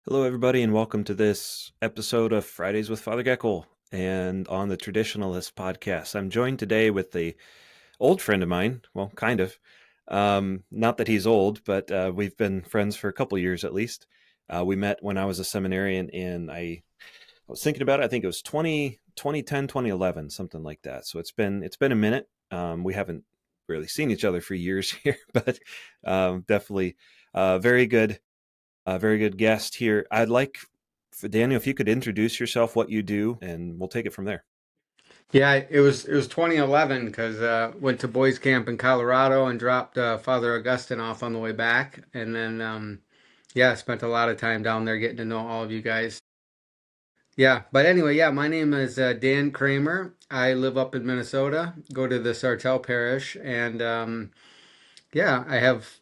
Hello, everybody, and welcome to this episode of Fridays with Father Geckle and on the Traditionalist podcast. I'm joined today with a old friend of mine. Well, kind of. Not that he's old, but we've been friends for a couple years at least. We met when I was a seminarian I was thinking about it. I think it was 2010, 2011, something like that. So it's been a minute. We haven't really seen each other for years here, but definitely very good guest here. I'd like for Daniel, if you could introduce yourself, what you do, and we'll take it from there. Yeah, it was 2011 because went to boys camp in Colorado and dropped Father Augustine off on the way back, and then yeah, spent a lot of time down there getting to know all of you guys. Yeah, but anyway, yeah, my name is Dan Kramer. I live up in Minnesota, go to the Sartell parish, and yeah, I have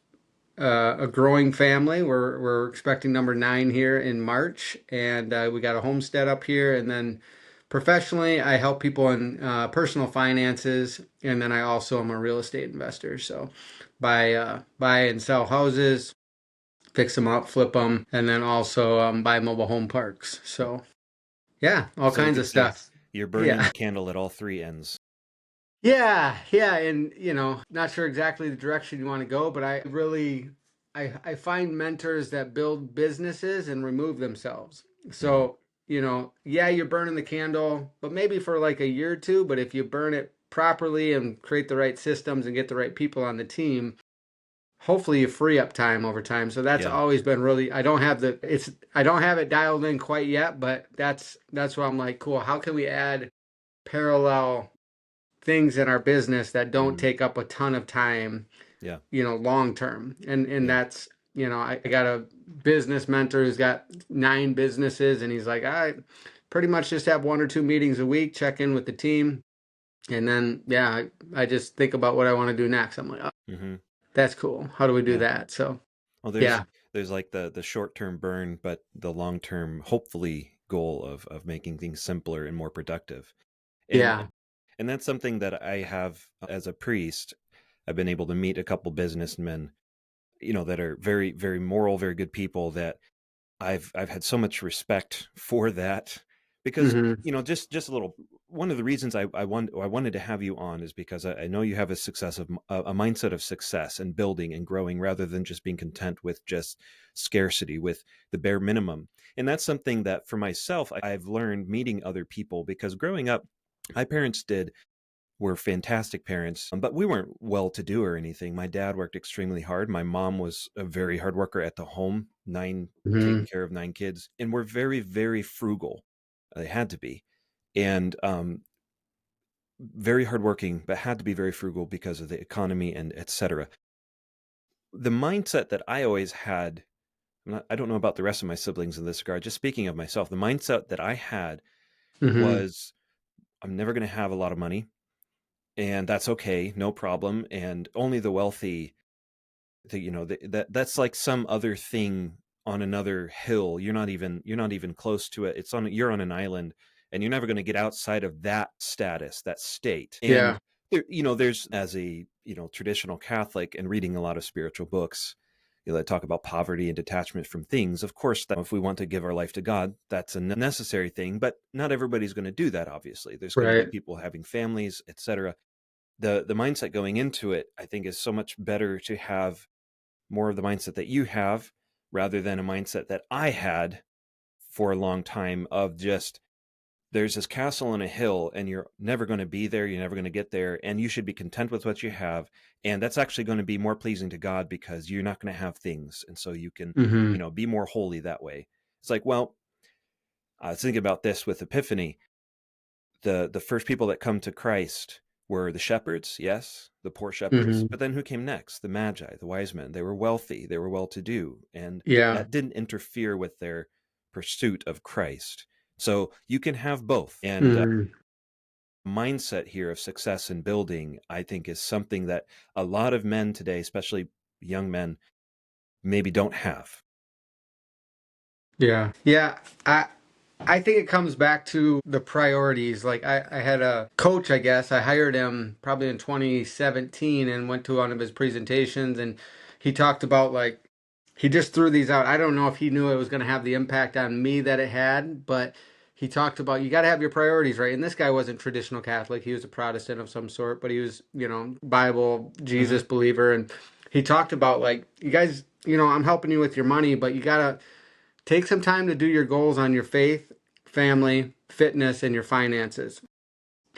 a growing family. We're expecting number nine here in March, and we got a homestead up here. And then professionally, I help people in personal finances, and then I also am a real estate investor. So buy and sell houses, fix them up, flip them, and then also buy mobile home parks. So yeah, all So we kinds could of say stuff. you're burning Yeah. the candle at all three ends. Yeah, and not sure exactly the direction you want to go, but I find mentors that build businesses and remove themselves. Hmm. So, yeah, you're burning the candle, but maybe for like a year or two, but if you burn it properly and create the right systems and get the right people on the team, hopefully you free up time over time. So that's Yeah. always been really I don't have it dialed in quite yet, but that's why I'm like, cool, how can we add parallel things in our business that don't Hmm. take up a ton of time, Yeah. long term. And Yeah. that's, I got a business mentor who's got nine businesses, and he's like, I pretty much just have one or two meetings a week, check in with the team, and then yeah, I just think about what I want to do next. I'm like, oh, Hmm. that's cool. How do we do Yeah. that? So Well, yeah, there's like the short term burn, but the long term, hopefully, goal of making things simpler and more productive. And yeah. and that's something that I have as a priest. I've been able to meet a couple businessmen, that are very moral, very good people that I've had so much respect for that because Hmm. just a little. One of the reasons I wanted to have you on is because I know you have a mindset of success and building and growing rather than just being content with just scarcity with the bare minimum. And that's something that for myself I've learned meeting other people because growing up my parents were fantastic parents, but we weren't well to do or anything. My dad worked extremely hard. My mom was a very hard worker at the home, taking Hmm. care of nine kids, and were very frugal. They had to be, and very hardworking, but had to be very frugal because of the economy and etc. The mindset that I always had, I don't know about the rest of my siblings in this regard. Just speaking of myself, the mindset that I had Hmm. was, I'm never going to have a lot of money, and that's okay, no problem, and only the wealthy that's like some other thing on another hill. You're not even close to it. You're on an island, and you're never going to get outside of that status, that state. And Yeah. there's as a traditional Catholic and reading a lot of spiritual books, that talk about poverty and detachment from things. Of course, that if we want to give our life to God, that's a necessary thing, but not everybody's going to do that. Obviously, there's going to be Right. people having families, etc. The mindset going into it, I think, is so much better to have more of the mindset that you have rather than a mindset that I had for a long time of just there's this castle on a hill and you're never going to be there, you're never going to get there, and you should be content with what you have. And that's actually going to be more pleasing to God because you're not going to have things. And so you can, Hmm. be more holy that way. It's like, well, I was thinking about this with Epiphany. The first people that come to Christ were the shepherds, yes, the poor shepherds, Hmm. but then who came next? The magi, the wise men. They were wealthy, they were well to do, and Yeah. that didn't interfere with their pursuit of Christ. So you can have both. And Hmm. mindset here of success and building, I think, is something that a lot of men today, especially young men, maybe don't have. Yeah. Yeah. I think it comes back to the priorities. Like I had a coach, I guess. I hired him probably in 2017 and went to one of his presentations, and he talked about like he just threw these out. I don't know if he knew it was going to have the impact on me that it had, but he talked about you got to have your priorities right. And this guy wasn't traditional Catholic; he was a Protestant of some sort, but he was, Bible Jesus Hmm. believer. And he talked about like you guys, I'm helping you with your money, but you got to take some time to do your goals on your faith, family, fitness, and your finances.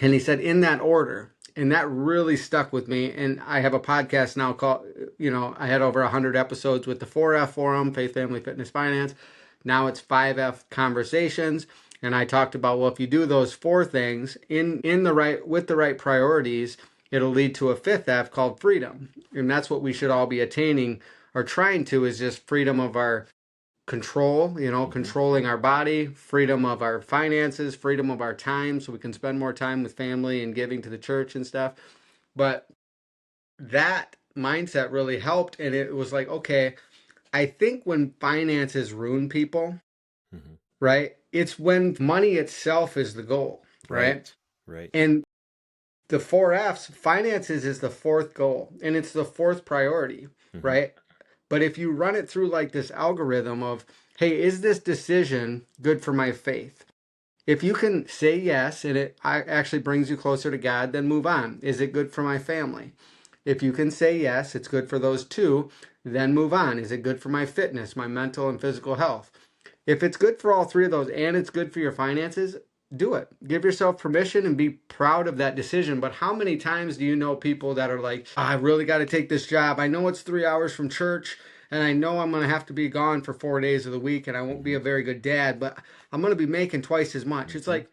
And he said in that order. And that really stuck with me. And I have a podcast now called, I had over 100 episodes with the 4F Forum, Faith, Family, Fitness, Finance. Now it's 5F Conversations. And I talked about, well, if you do those four things in the right, with the right priorities, it'll lead to a fifth F called freedom. And that's what we should all be attaining or trying to, is just freedom of our control, Hmm. controlling our body, freedom of our finances, freedom of our time so we can spend more time with family and giving to the church and stuff. But that mindset really helped. And it was like, okay, I think when finances ruin people, Hmm. right, it's when money itself is the goal, right? Right. Right. And the four F's, finances is the fourth goal and it's the fourth priority, Hmm. right? But if you run it through like this algorithm of, hey, is this decision good for my faith? If you can say yes and it actually brings you closer to God, then move on. Is it good for my family? If you can say yes, it's good for those two, then move on. Is it good for my fitness, my mental and physical health? If it's good for all three of those and it's good for your finances, do it. Give yourself permission and be proud of that decision. But how many times do you know people that are like, "Oh, I really got to take this job. I know it's 3 hours from church and I know I'm going to have to be gone for 4 days of the week and I won't be Hmm. a very good dad, but I'm going to be making twice as much." It's Hmm. like,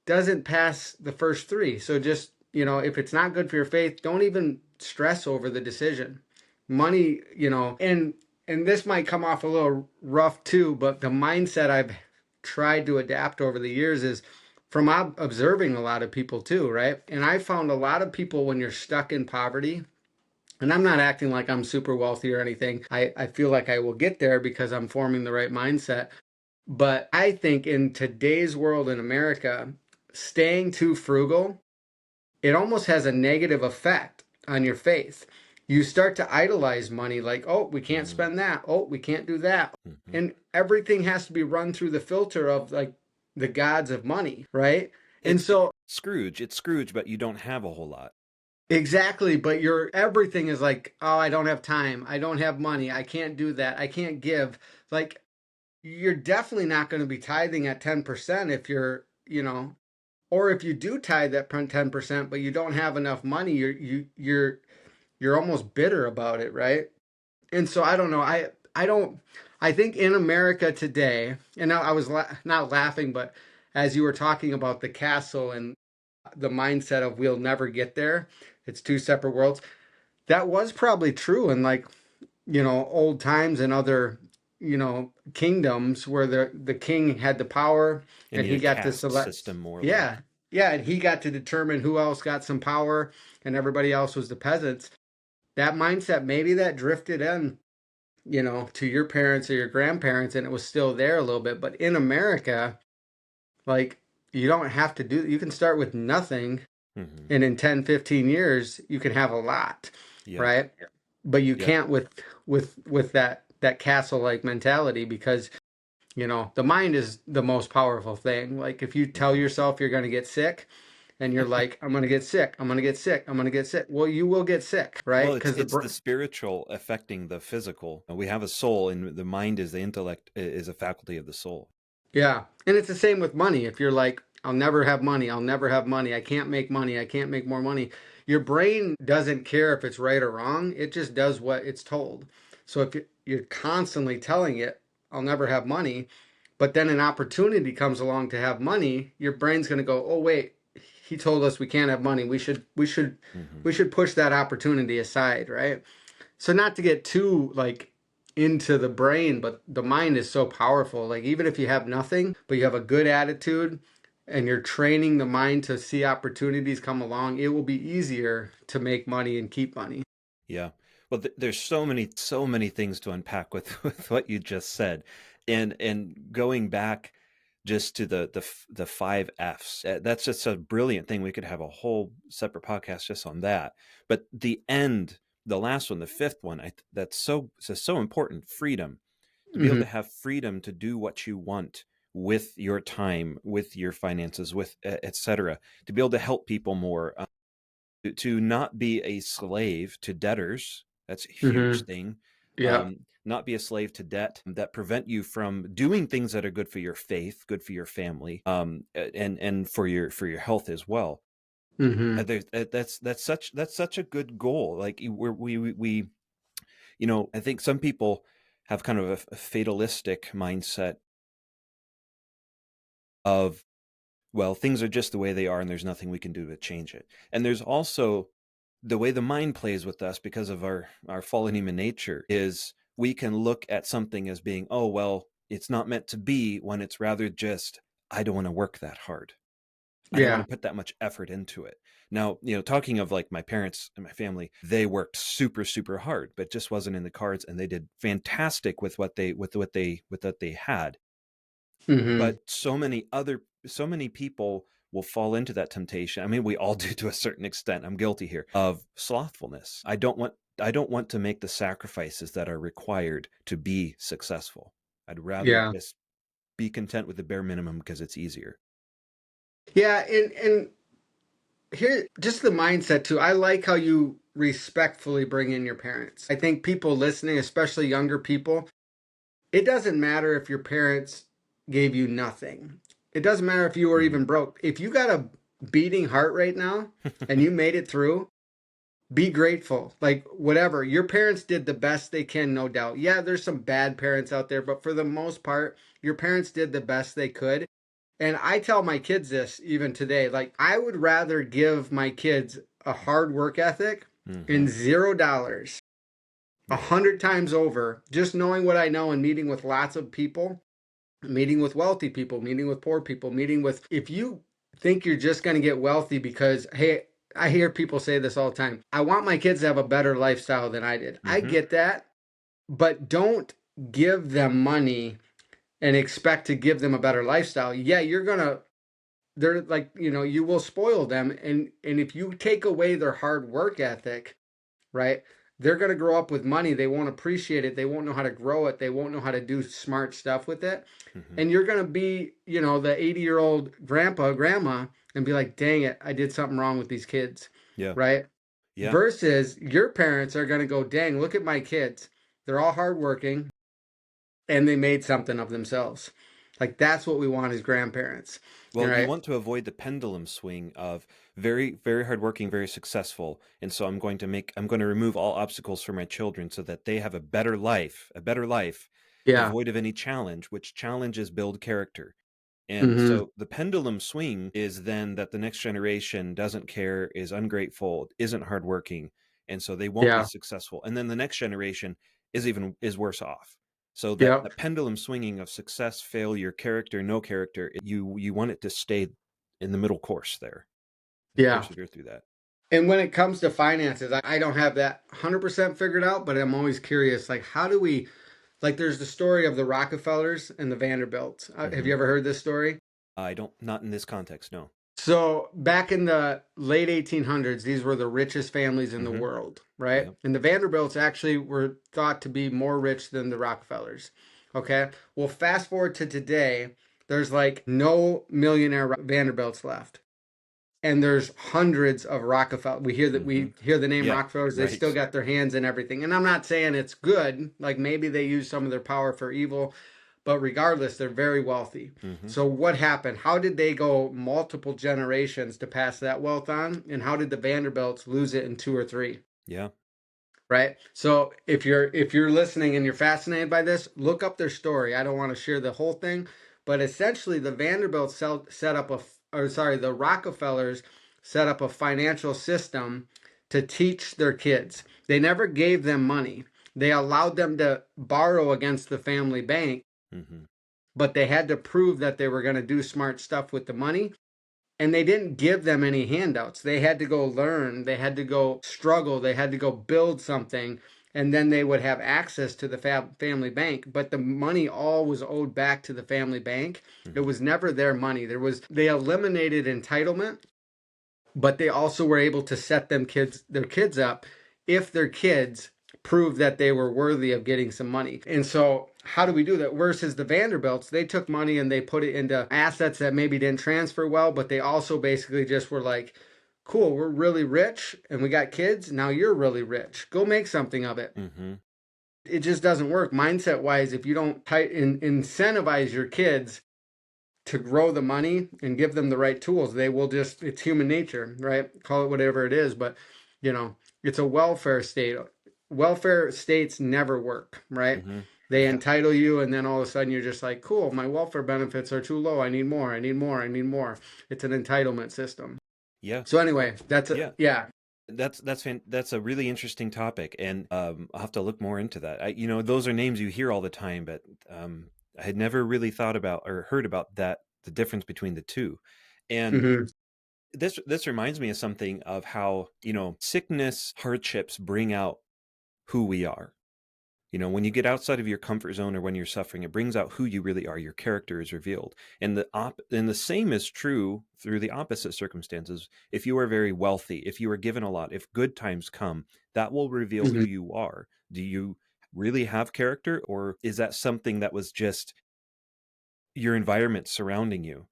doesn't pass the first three. So just, if it's not good for your faith, don't even stress over the decision. Money, and this might come off a little rough too, but the mindset I've tried to adapt over the years is from observing a lot of people too, right? And I found a lot of people when you're stuck in poverty, and I'm not acting like I'm super wealthy or anything. I feel like I will get there because I'm forming the right mindset. But I think in today's world in America, staying too frugal, it almost has a negative effect on your faith. You start to idolize money like, oh, we can't Hmm. spend that. Oh, we can't do that. Hmm. And everything has to be run through the filter of like the gods of money, right? And It's so Scrooge. It's Scrooge, but you don't have a whole lot. exactly, but your everything is like, oh, I don't have time. I don't have money. I can't do that. I can't give. Like you're definitely not going to be tithing at 10% if you're, or if you do tithe that 10%, but you don't have enough money, you're almost bitter about it, right? And so I don't know. I don't. I think in America today, and now I was not laughing, but as you were talking about the castle and the mindset of we'll never get there, it's two separate worlds. That was probably true in like old times and other kingdoms where the king had the power And and you he had a got to caste select. system more Yeah, like. yeah, and he got to determine who else got some power and everybody else was the peasants. That mindset, maybe that drifted in to your parents or your grandparents and it was still there a little bit, but in America, like, you don't have to do, you can start with nothing Hmm. and in 10, 15 years you can have a lot, Yep. right? But you Yep. can't with that castle like mentality because the mind is the most powerful thing. Like if you tell Hmm. yourself you're going to get sick and you're like, I'm going to get sick, I'm going to get sick, I'm going to get sick, well, you will get sick, right? Well, Because it's the spiritual affecting the physical. We have a soul, and the mind is the intellect, is a faculty of the soul. yeah, and it's the same with money. If you're like, I'll never have money, I'll never have money, I can't make money, I can't make more money, your brain doesn't care if it's right or wrong, it just does what it's told. So if you're constantly telling it, I'll never have money, but then an opportunity comes along to have money, your brain's going to go, oh wait, he told us we can't have money, Hmm. we should push that opportunity aside, right? So not to get too like into the brain, but the mind is so powerful. Like even if you have nothing, but you have a good attitude and you're training the mind to see opportunities come along, it will be easier to make money and keep money. Yeah. Well, there's so many things to unpack with with what you just said, and going back just to the five Fs. That's just a brilliant thing. We could have a whole separate podcast just on that. But the end. the last one, the fifth one, that's so important, freedom. To be able to Hmm. have freedom to do what you want with your time, with your finances, with etc. To be able to help people more, to not be a slave to debtors. That's a huge Hmm. thing. Yeah. Not be a slave to debt that prevent you from doing things that are good for your faith, good for your family, and for your health as well. Hmm. That's such a good goal. Like we I think some people have kind of a fatalistic mindset of, well, things are just the way they are and there's nothing we can do to change it. And there's also the way the mind plays with us because of our fallen human nature is we can look at something as being, oh, well, it's not meant to be, when it's rather just, I don't want to work that hard. I don't want Yeah. to put that much effort into it. Now, talking of like my parents and my family, they worked super, super hard, but just wasn't in the cards, and they did fantastic with what they had. Hmm. But so many people will fall into that temptation. I mean, we all do to a certain extent. I'm guilty here of slothfulness. I don't want to make the sacrifices that are required to be successful. I'd rather Yeah. just be content with the bare minimum because it's easier. Yeah. And here, just the mindset too. I like how you respectfully bring in your parents. I think people listening, especially younger people, it doesn't matter if your parents gave you nothing. It doesn't matter if you were Hmm. even broke. If you got a beating heart right now and you made it through, be grateful. Like, whatever. Your parents did the best they can, no doubt. Yeah, there's some bad parents out there, but for the most part, your parents did the best they could. And I tell my kids this even today. Like, I would rather give my kids a hard work ethic Hmm. and $0 a Right. 100 times over, just knowing what I know and meeting with lots of people, meeting with wealthy people, meeting with poor people, meeting with, if you think you're just going to get wealthy because, hey, I hear people say this all the time. I want my kids to have a better lifestyle than I did. I Hmm. get that, but don't give them money and expect to give them a better lifestyle. Yeah, you're going to, they're like, you will spoil them. And if you take away their hard work ethic, right? They're going to grow up with money. They won't appreciate it. They won't know how to grow it. They won't know how to do smart stuff with it. Hmm. And you're going to be, the 80-year-old grandpa, grandma, and be like, dang it, I did something wrong with these kids, Yeah. right? Yeah. Versus your parents are going to go, dang, look at my kids. They're all hardworking and they made something of themselves. Like, that's what we want as grandparents, Well, you right? want to avoid the pendulum swing of very, very hardworking, very successful, and so I'm going to remove all obstacles for my children so that they have a better life, Yeah. devoid of any challenge, which challenges build character. And Mm-hmm. so the pendulum swing is then that the next generation doesn't care, is ungrateful, isn't hardworking, and so they won't be Yeah. successful. And then the next generation is worse off. So that Yep. the pendulum swinging of success, failure, character, no character, you want it to stay in the middle course there and Yeah. persevere through that. And when it comes to finances, I don't have that 100% figured out, but I'm always curious, like, how do we, like, there's the story of the Rockefellers and the Vanderbilts. Have Hmm. you ever heard this story? I don't, not in this context, no. So, back in the late 1800s, these were the richest families in the Hmm. world, right? Yeah. And the Vanderbilts actually were thought to be more rich than the Rockefellers. Okay. Well, fast forward to today, there's like no millionaire Vanderbilts left, and there's hundreds of Rockefeller. Hmm. We hear the name Yeah. Rockefellers. They still Right. got their hands in everything. And I'm not saying it's good. Like, maybe they use some of their power for evil, but regardless, they're very wealthy. Hmm. So what happened? How did they go multiple generations to pass that wealth on? And how did the Vanderbilts lose it in two or three? Yeah. Right. So if you're listening and you're fascinated by this, look up their story. I don't want to share the whole thing, but essentially the Vanderbilts set up the Rockefellers set up a financial system to teach their kids. They never gave them money. They allowed them to borrow against the family bank, Hmm. but they had to prove that they were going to do smart stuff with the money, and they didn't give them any handouts. They had to go learn, they had to go struggle, they had to go build something, and then they would have access to the family bank. But the money all was owed back to the family bank. It Hmm. was never their money. They eliminated entitlement, but they also were able to set their kids up if their kids prove that they were worthy of getting some money. And so how do we do that? Versus the Vanderbilts, they took money and they put it into assets that maybe didn't transfer well, but they also basically just were like, cool, we're really rich and we got kids. Now you're really rich. Go make something of it. Mm-hmm. It just doesn't work mindset wise if you don't incentivize your kids to grow the money and give them the right tools. They will just, it's human nature, right? Call it whatever it is, but you know, it's a welfare state. Welfare states never work, right? Mm-hmm. They Yeah. entitle you, and then all of a sudden you're just like, cool, my welfare benefits are too low. I need more. I need more. I need more. It's an entitlement system. Yeah. So anyway, Yeah. yeah. That's a really interesting topic, and I'll have to look more into that. Those are names you hear all the time, but I had never really thought about or heard about that, the difference between the two. And Hmm. this reminds me of something of how, sickness, hardships bring out who we are. When you get outside of your comfort zone or when you're suffering, it brings out who you really are. Your character is revealed. And the same is true through the opposite circumstances. If you are very wealthy, if you are given a lot, if good times come, that will reveal who Hmm. you are. Do you really have character, or is that something that was just your environment surrounding you?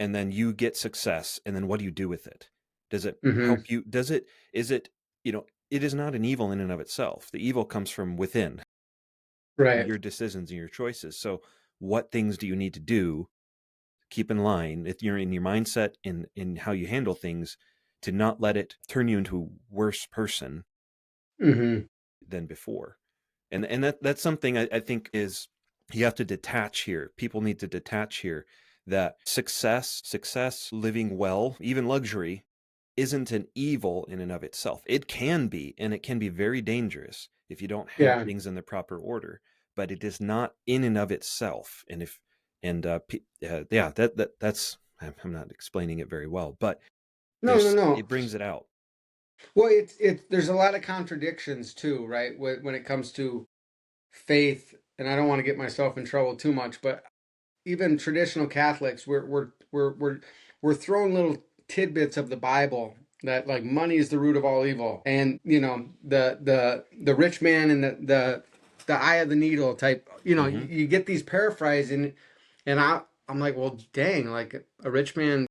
And then you get success, and then what do you do with it? Does it Hmm. help you? Is it, it is not an evil in and of itself. The evil comes from within, Right. your decisions and your choices. So what things do you need to do? Keep in line if you're in your mindset in how you handle things, to not let it turn you into a worse person Hmm. than before. And that's something I think is, you have to detach here. People need to detach here, that success, living well, even luxury, isn't an evil in and of itself. It can be, and it can be very dangerous if you don't have Yeah. things in the proper order, but it is not in and of itself. And if, and yeah, that's, I'm not explaining it very well, but No, no, no. it brings it out. Well, there's a lot of contradictions too, right? When it comes to faith, and I don't want to get myself in trouble too much, but even traditional Catholics, we're throwing little tidbits of the Bible that like money is the root of all evil, and the rich man and the eye of the needle type. Hmm. You get these paraphrasing, and I'm like, well, dang, like a rich man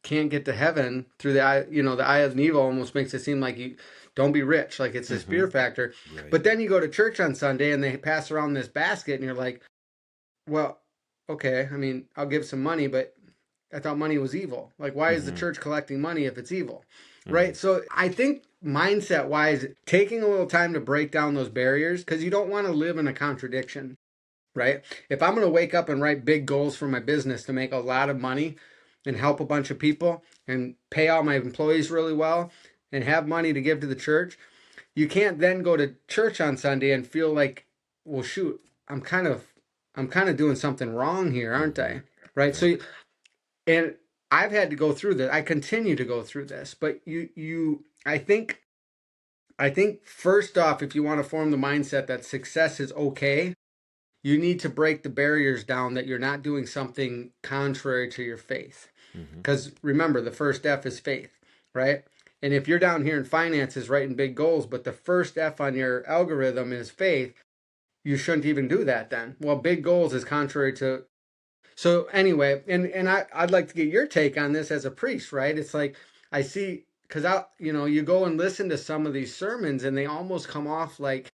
can't get to heaven through the eye. The eye of the needle almost makes it seem like you don't be rich, like it's this Hmm. fear factor. Right. But then you go to church on Sunday and they pass around this basket, and you're like, well, okay, I mean, I'll give some money, but I thought money was evil. Like, why is the Hmm. church collecting money if it's evil? Hmm. Right? So I think mindset wise, taking a little time to break down those barriers, because you don't want to live in a contradiction, right? If I'm going to wake up and write big goals for my business to make a lot of money and help a bunch of people and pay all my employees really well and have money to give to the church, you can't then go to church on Sunday and feel like, well, shoot, I'm kind of I'm kind of doing something wrong here, aren't Hmm. I? Right? Right. And I've had to go through this. I continue to go through this, but I think first off, if you want to form the mindset that success is okay, you need to break the barriers down that you're not doing something contrary to your faith. Hmm. Because remember, the first F is faith, right? And if you're down here in finances writing big goals, but the first F on your algorithm is faith, you shouldn't even do that then. Well, big goals is contrary to. So anyway, and I'd like to get your take on this as a priest, right? It's like I see, because you go and listen to some of these sermons and they almost come off like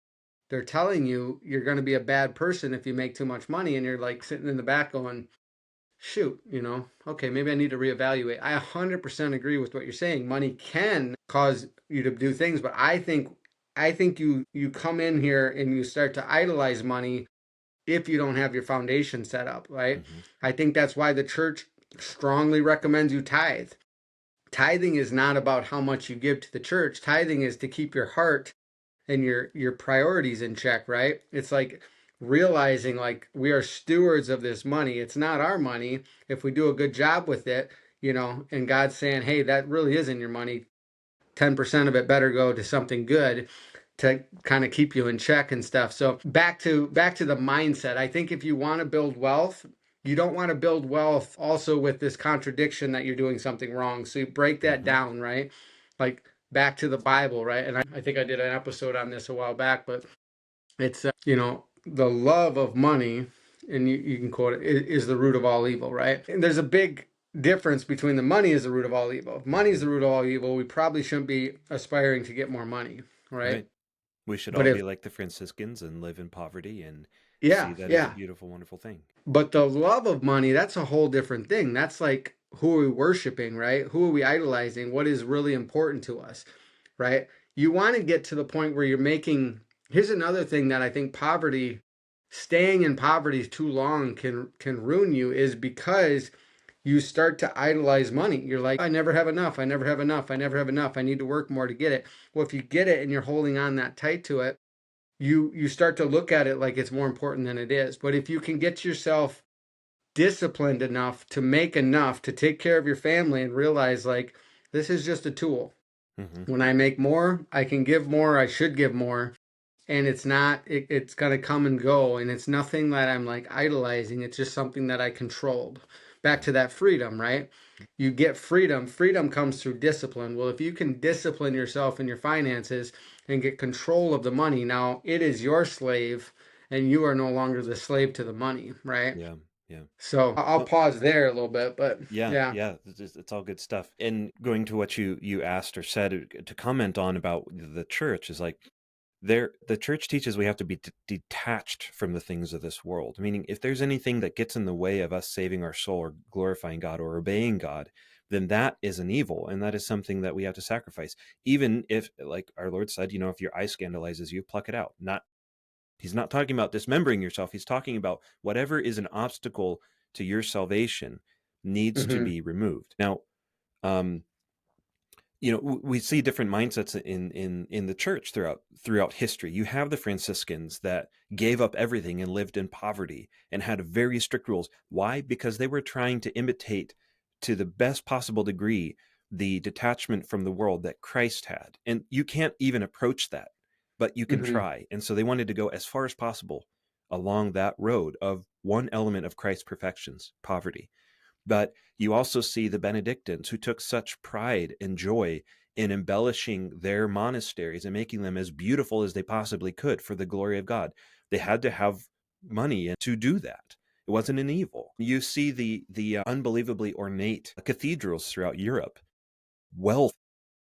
they're telling you you're going to be a bad person if you make too much money, and you're like sitting in the back going, shoot, okay, maybe I need to reevaluate. I 100% agree with what you're saying. Money can cause you to do things, but I think you come in here and you start to idolize money if you don't have your foundation set up, right? Hmm. I think that's why the church strongly recommends you tithe. Tithing is not about how much you give to the church. Tithing is to keep your heart and your priorities in check, right? It's like realizing like we are stewards of this money. It's not our money. If we do a good job with it, and God's saying, "Hey, that really isn't your money. 10% of it better go to something good to kind of keep you in check and stuff." So back to the mindset. I think if you want to build wealth, you don't want to build wealth also with this contradiction that you're doing something wrong. So you break that Hmm. down, right? Like back to the Bible, right? And I think I did an episode on this a while back, but it's, the love of money, and you can quote it, is the root of all evil, right? And there's a big difference between the money is the root of all evil. If money is Hmm. the root of all evil, we probably shouldn't be aspiring to get more money, right? Right. We should But all if, be like the Franciscans and live in poverty and see yeah, that as a yeah. beautiful, wonderful thing. But the love of money, that's a whole different thing. That's like, who are we worshiping, right? Who are we idolizing? What is really important to us, right? You want to get to the point where you're making. Here's another thing that I think poverty, staying in poverty too long can ruin you, is because you start to idolize money. You're like, I never have enough. I never have enough. I never have enough. I need to work more to get it. Well, if you get it and you're holding on that tight to it, you start to look at it like it's more important than it is. But if you can get yourself disciplined enough to make enough to take care of your family and realize, like, this is just a tool. Hmm. When I make more, I can give more, I should give more. And it's not, it's going to come and go. And it's nothing that I'm like idolizing. It's just something that I controlled. Back Yeah. to that freedom, right? You get freedom. Freedom comes through discipline. Well, if you can discipline yourself in your finances and get control of the money, now it is your slave and you are no longer the slave to the money, right? Yeah. Yeah. So I'll Well, pause there a little bit, but yeah, yeah. yeah, it's all good stuff. And going to what you asked or said to comment on about the church is like the church teaches we have to be detached from the things of this world. Meaning, if there's anything that gets in the way of us saving our soul or glorifying God or obeying God, then that is an evil, and that is something that we have to sacrifice. Even if, like our Lord said, if your eye scandalizes you, pluck it out. Not He's not talking about dismembering yourself. He's talking about whatever is an obstacle to your salvation needs to Hmm. be removed. Now, um, we see different mindsets in the church throughout history. You have the Franciscans that gave up everything and lived in poverty and had very strict rules. Why? Because they were trying to imitate to the best possible degree the detachment from the world that Christ had. And you can't even approach that, but you can Hmm. try. And so they wanted to go as far as possible along that road of one element of Christ's perfections, poverty. But you also see the Benedictines who took such pride and joy in embellishing their monasteries and making them as beautiful as they possibly could for the glory of God. They had to have money to do that. It wasn't an evil. You see the unbelievably ornate cathedrals throughout Europe. Wealth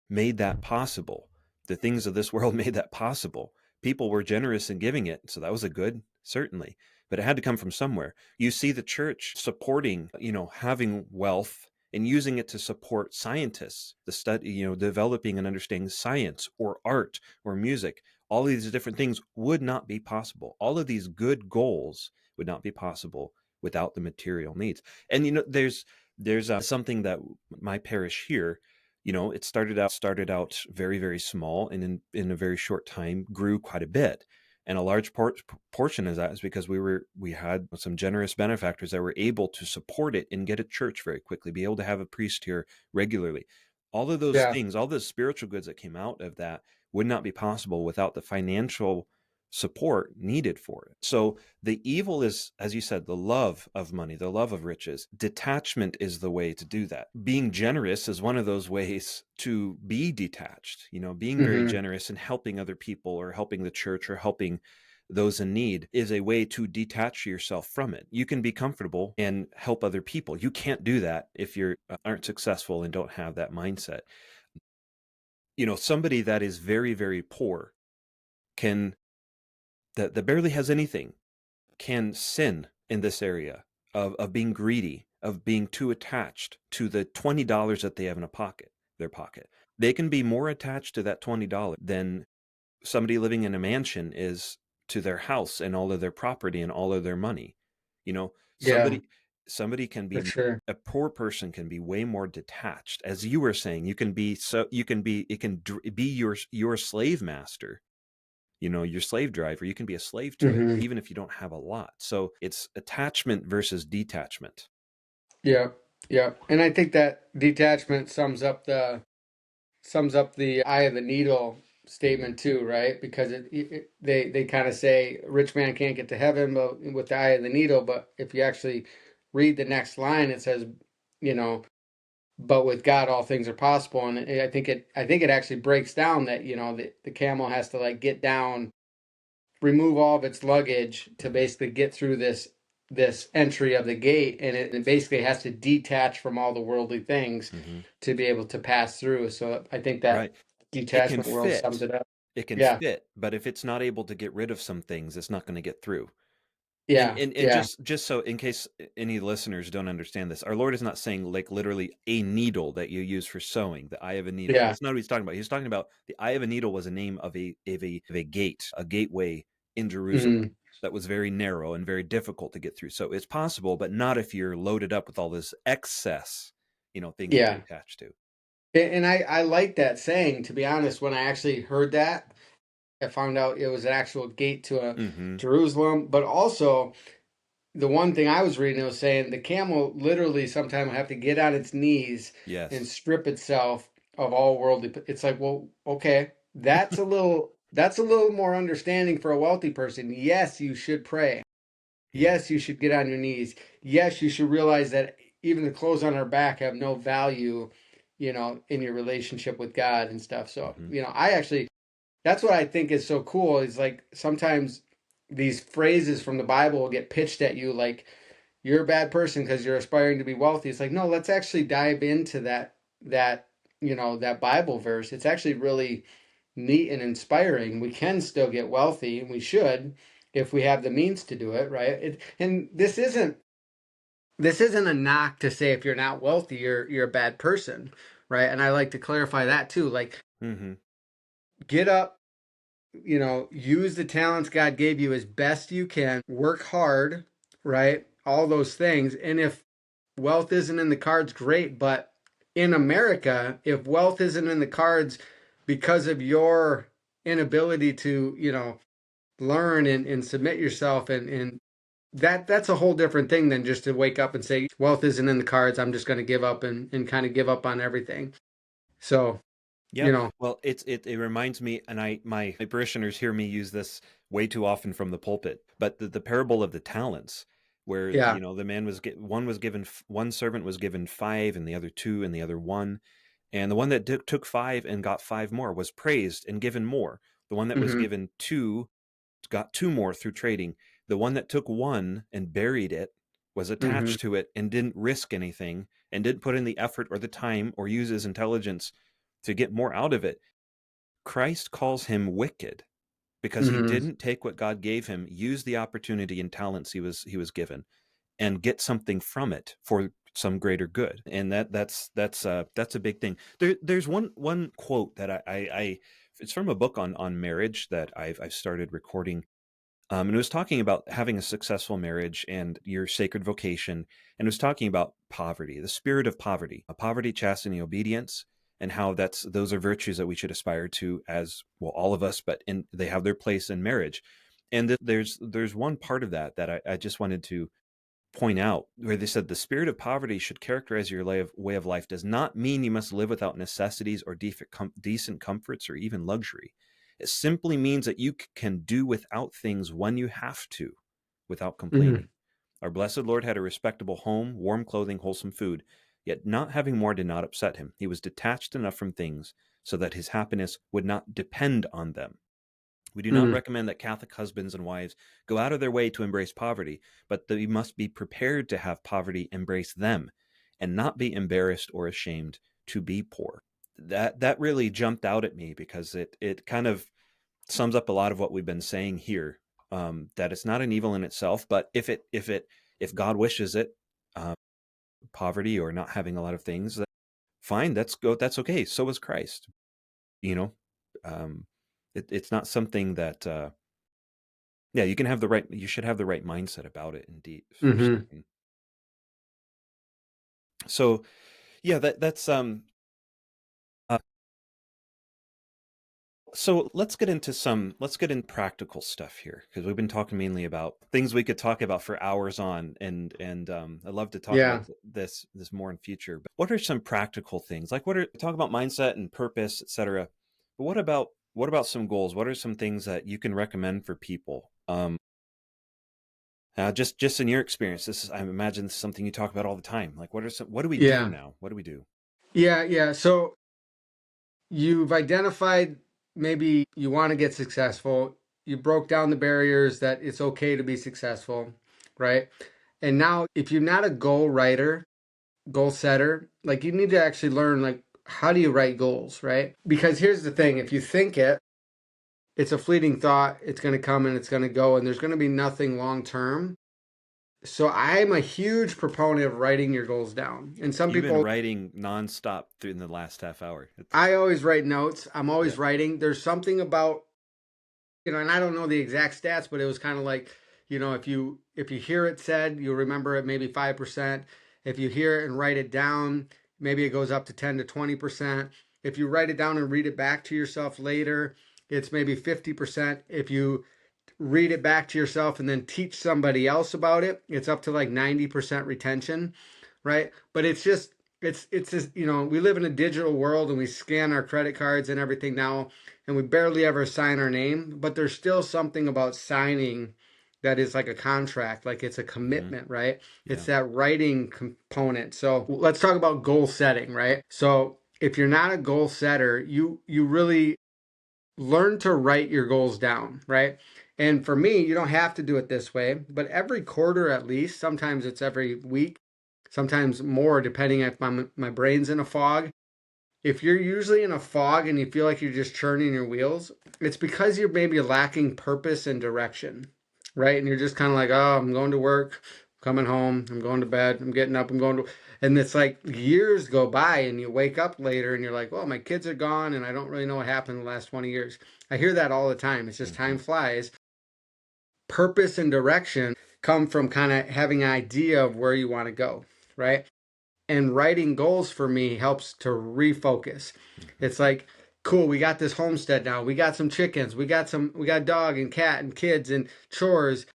made that possible. The things of this world made that possible. People were generous in giving it, so that was a good, certainly. But it had to come from somewhere. You see the church supporting, having wealth and using it to support scientists, the study, developing and understanding science or art or music. All these different things would not be possible. All of these good goals would not be possible without the material needs. And there's something that my parish here, it started out very, very small, and in a very short time grew quite a bit. And a large portion of that is because we had some generous benefactors that were able to support it and get a church very quickly, be able to have a priest here regularly. All of those Yeah. things, all the spiritual goods that came out of that would not be possible without the financial support needed for it. So the evil is, as you said, the love of money, the love of riches. Detachment is the way to do that. Being generous is one of those ways to be detached, being very Hmm. generous and helping other people or helping the church or helping those in need is a way to detach yourself from it. You can be comfortable and help other people. You can't do that if you aren't successful and don't have that mindset. Somebody that is very, very poor can that barely has anything can sin in this area of being greedy, of being too attached to the $20 that they have in their pocket. They can be more attached to that $20 than somebody living in a mansion is to their house and all of their property and all of their money. You know, Yeah, somebody can for be sure. a poor person can be way more detached. As you were saying, you can be it can be your slave master, your slave driver. You can be a slave to it Hmm. even if you don't have a lot. So it's attachment versus detachment. Yeah, yeah. And I think that detachment sums up the eye of the needle Hmm. statement too, right? Because they kind of say rich man can't get to heaven, but with the eye of the needle. But if you actually read the next line, it says, you know, but with God, all things are possible. And I think it actually breaks down that, the camel has to like get down, remove all of its luggage to Hmm. basically get through this entry of the gate, and it basically has to detach from all the worldly things Hmm. to be able to pass through. So I think that Right. It can detachment world sums fit. it up. It can Yeah, fit, but if it's not able to get rid of some things, it's not going to get through. And yeah, and and yeah, just so in case any listeners don't understand this, our Lord is not saying like literally a needle that you use for sewing, the eye of a needle. yeah. That's not what he's talking about. He's talking about the eye of a needle was a name of a gate, a gateway in Jerusalem Mhm. that was very narrow and very difficult to get through. So it's possible, but not if you're loaded up with all this excess, things that you're Yeah. attached to. And I like that saying, to be honest. When I actually heard that, I found out it was an actual gate to a Mm-hmm. Jerusalem. But also, the one thing I was reading, it was saying the camel literally sometime will have to get on its knees and Yes. strip itself of all worldly. It's like, well, okay, that's a little more understanding for a wealthy person. Yes, you should pray. Yeah. Yes, you should get on your knees. Yes, you should realize that even the clothes on our back have no value, in your relationship with God and stuff. So, Mm-hmm. I actually, that's what I think is so cool is like sometimes these phrases from the Bible will get pitched at you like you're a bad person because you're aspiring to be wealthy. It's like, no, let's actually dive into that Bible verse. It's actually really neat and inspiring. We can still get wealthy, and we should if we have the means to do it, right? And this isn't a knock to say if you're not wealthy, you're a bad person, right? And I like to clarify that too. Like, Mm-hmm. get up, use the talents God gave you as best you can, work hard, right? All those things. And if wealth isn't in the cards, great. But in America, if wealth isn't in the cards because of your inability to, learn and submit yourself, and that's a whole different thing than just to wake up and say, wealth isn't in the cards. I'm just going to give up and kind of give up on everything. So, Yeah, you know, well, it reminds me, and my parishioners hear me use this way too often from the pulpit. But the parable of the talents, where yeah. the man one was given one servant was given five, and the other two, and the other one, and the one that took five and got five more was praised and given more. The one that was Hmm. given two got two more through trading. The one that took one and buried it was Hmm. attached to it and didn't risk anything and didn't put in the effort or the time or use his intelligence to get more out of it. Christ calls him wicked because he Hmm. didn't take what God gave him, use the opportunity and talents he was given, and get something from it for some greater good. And that's a big thing. There's one quote that I it's from a book on marriage that I've started recording. And it was talking about having a successful marriage and your sacred vocation. And it was talking about poverty, the spirit of poverty, poverty, chastity, obedience, and how those are virtues that we should aspire to as well, all of us, but they have their place in marriage. And there's one part of that I just wanted to point out where they said the spirit of poverty should characterize your way of life does not mean you must live without necessities or decent comforts or even luxury. It simply means that you can do without things when you have to without Hmm. complaining. Our blessed Lord had a respectable home, warm clothing, wholesome food, yet not having more did not upset him. He was detached enough from things so that his happiness would not depend on them. We do not Hmm. recommend that Catholic husbands and wives go out of their way to embrace poverty, but they must be prepared to have poverty embrace them and not be embarrassed or ashamed to be poor. That really jumped out at me because it kind of sums up a lot of what we've been saying here. That it's not an evil in itself, but if God wishes it, um, poverty or not having a lot of things, fine, that's go. That's okay. So is Christ. You know, um, it's not something that yeah, you should have the right mindset about it indeed for Hmm. certain. So yeah, that's uh, so let's get in practical stuff here because we've been talking mainly about things we could talk about for hours on, and I'd love to talk about Yeah. this more in future. But what are some practical things? Like talk about mindset and purpose, etc. But what about some goals? What are some things that you can recommend for people? Just in your experience, I imagine this is something you talk about all the time. Like, what do we do Yeah. now? What do we do? Yeah, yeah. So you've identified maybe you want to get successful. You broke down the barriers that it's okay to be successful, right? And now, if you're not a goal writer, goal setter, like you need to actually learn, like, how do you write goals, right? Because here's the thing, if you think it, it's a fleeting thought, it's going to come and it's going to go, and there's going to be nothing long term. So I'm a huge proponent of writing your goals down. And some You've been people, writing nonstop through in the last half hour. It's I always write notes. I'm yeah. always writing. There's something about, and I don't know the exact stats, but it was kind of like, if you hear it said, you'll remember it maybe 5%. If you hear it and write it down, maybe it goes up to 10 to 20%. If you write it down and read it back to yourself later, it's maybe 50%. If you read it back to yourself and then teach somebody else about it, it's up to like 90% retention, right? But it's just, we live in a digital world and we scan our credit cards and everything now, and we barely ever sign our name, but there's still something about signing that is like a contract, like it's a Mm-hmm. commitment, right? It's Yeah. that writing component. So let's talk about goal setting, right? So if you're not a goal setter, you really learn to write your goals down, right? And for me, you don't have to do it this way, but every quarter at least, sometimes it's every week, sometimes more, depending if my brain's in a fog. If you're usually in a fog and you feel like you're just churning your wheels, it's because you're maybe lacking purpose and direction, right? And you're just kind of like, oh, I'm going to work, coming home, I'm going to bed, I'm getting up, I'm going to, and it's like years go by and you wake up later and you're like, well, my kids are gone and I don't really know what happened in the last 20 years. I hear that all the time. It's just Mm-hmm. time flies. Purpose and direction come from kind of having an idea of where you want to go, right? And writing goals for me helps to refocus. Mm-hmm. It's like, cool, we got this homestead now. We got some chickens. We got dog and cat and kids and chores.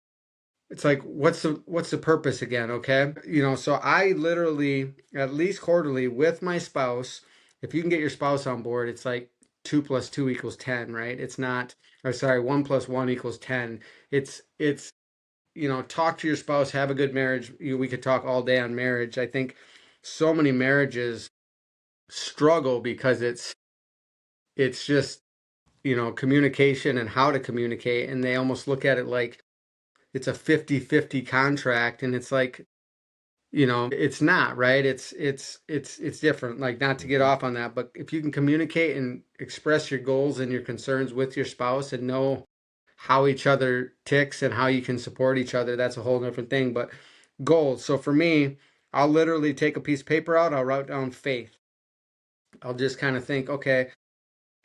It's like, what's the purpose again, okay? So I literally, at least quarterly with my spouse, if you can get your spouse on board, it's like 2 plus 2 equals 10, right? It's not, or sorry, 1 plus 1 equals 10. It's talk to your spouse, have a good marriage. We could talk all day on marriage. I think so many marriages struggle because it's just, communication and how to communicate, and they almost look at it like it's a 50-50 contract, and it's like, it's not, right? It's different. Like, not to get Mm-hmm. off on that, but if you can communicate and express your goals and your concerns with your spouse and know how each other ticks and how you can support each other, that's a whole different thing. But goals. So for me, I'll literally take a piece of paper out, I'll write down faith. I'll just kind of think, okay,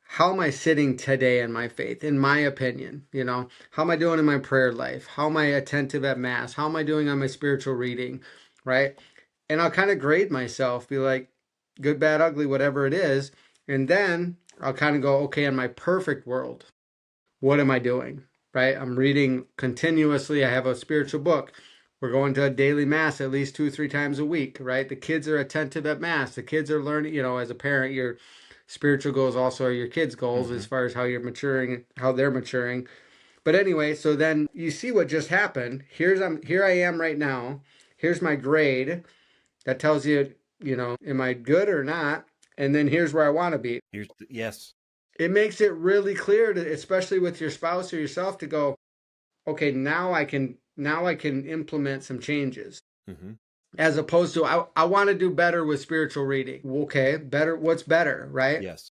how am I sitting today in my faith, in my opinion? How am I doing in my prayer life? How am I attentive at mass? How am I doing on my spiritual reading? Right? And I'll kind of grade myself, be like, good, bad, ugly, whatever it is. And then I'll kind of go, okay, in my perfect world, what am I doing? Right? I'm reading continuously. I have a spiritual book. We're going to a daily mass at least 2 or 3 times a week, right? The kids are attentive at mass. The kids are learning, as a parent, your spiritual goals also are your kids' goals Mm-hmm. as far as how you're maturing, how they're maturing. But anyway, so then you see what just happened. Here I am right now. Here's my grade that tells you, am I good or not? And then here's where I want to be. Yes. It makes it really clear to, especially with your spouse or yourself, to go, okay, now I can implement some changes. Mm-hmm. As opposed to, I want to do better with spiritual reading. Okay, better, what's better, right? Yes.